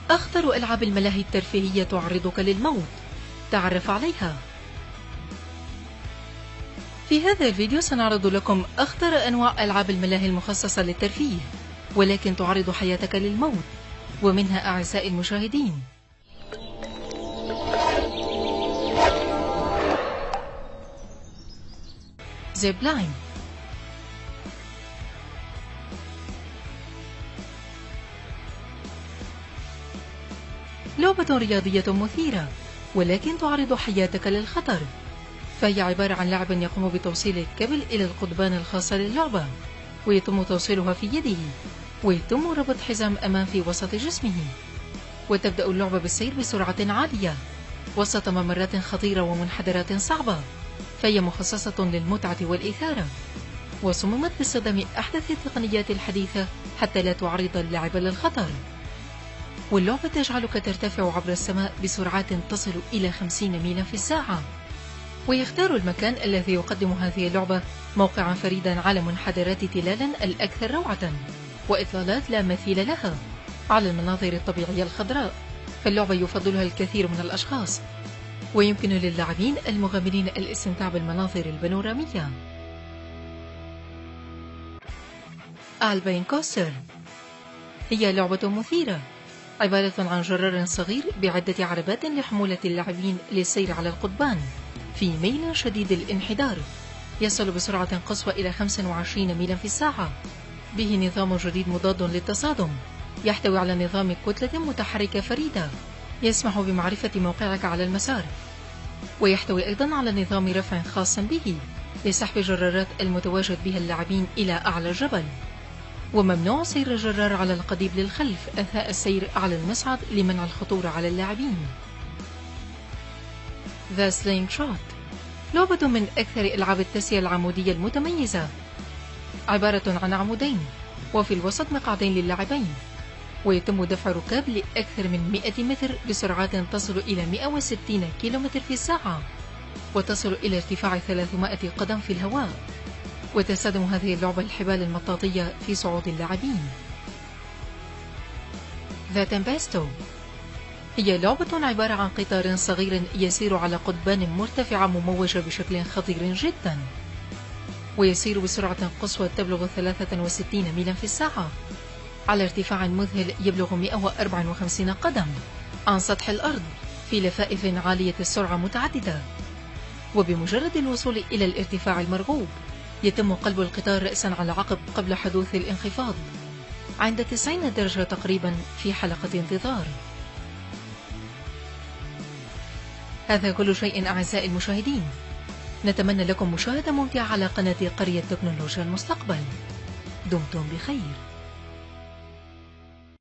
أخطر ألعاب الملاهي الترفيهية تعرضك للموت. تعرف عليها. في هذا الفيديو سنعرض لكم أخطر أنواع ألعاب الملاهي المخصصة للترفيه، ولكن تعرض حياتك للموت، ومنها أعزائي المشاهدين زيب لاين. لعبة رياضية مثيرة، ولكن تعرض حياتك للخطر، فهي عبارة عن لاعب يقوم بتوصيل الكابل إلى القضبان الخاصة للعبة، ويتم توصيلها في يده، ويتم ربط حزام أمان في وسط جسمه، وتبدأ اللعبة بالسير بسرعة عالية وسط ممرات خطيرة ومنحدرات صعبة، فهي مخصصة للمتعة والإثارة، وصممت باستخدام أحدث التقنيات الحديثة حتى لا تعرض اللاعب للخطر. واللعبة تجعلك ترتفع عبر السماء بسرعات تصل إلى 50 ميلا في الساعة. ويختار المكان الذي يقدم هذه اللعبة موقعا فريدا على منحدرات تلالا الأكثر روعة وإطلالات لا مثيل لها على المناظر الطبيعية الخضراء، فاللعبة يفضلها الكثير من الأشخاص، ويمكن للاعبين المغامرين الاستمتاع بالمناظر البانورامية. ألبين كوستر هي لعبة مثيرة، عبارة عن جرار صغير بعدة عربات لحمولة اللاعبين للسير على القضبان في ميل شديد الانحدار، يصل بسرعة قصوى إلى 25 ميلا في الساعة، به نظام جديد مضاد للتصادم، يحتوي على نظام كتلة متحركة فريدة يسمح بمعرفة موقعك على المسار، ويحتوي أيضا على نظام رفع خاص به لسحب جرارات المتواجد بها اللاعبين إلى أعلى الجبل، وممنوع سير الجرار على القضيب للخلف أثناء السير على المصعد لمنع الخطورة على اللاعبين. The Slingshot لعبة من أكثر ألعاب التسير العمودية المتميزة، عبارة عن عمودين وفي الوسط مقعدين للاعبين، ويتم دفع ركاب لأكثر من 100 متر بسرعات تصل إلى 160 كيلومتر في الساعة، وتصل إلى ارتفاع 300 قدم في الهواء، وتستخدم هذه اللعبة الحبال المطاطية في صعود اللاعبين. The Tempesto هي لعبة عبارة عن قطار صغير يسير على قضبان مرتفعة مموجة بشكل خطير جدا، ويسير بسرعة قصوى تبلغ 63 ميلا في الساعة على ارتفاع مذهل يبلغ 154 قدم عن سطح الأرض في لفائف عالية السرعة متعددة، وبمجرد الوصول إلى الارتفاع المرغوب يتم قلب القطار رأسا على عقب قبل حدوث الانخفاض عند 90 درجة تقريبا في حلقة انتظار. هذا كل شيء أعزائي المشاهدين، نتمنى لكم مشاهدة ممتعة على قناة قرية تكنولوجيا المستقبل. دمتم بخير.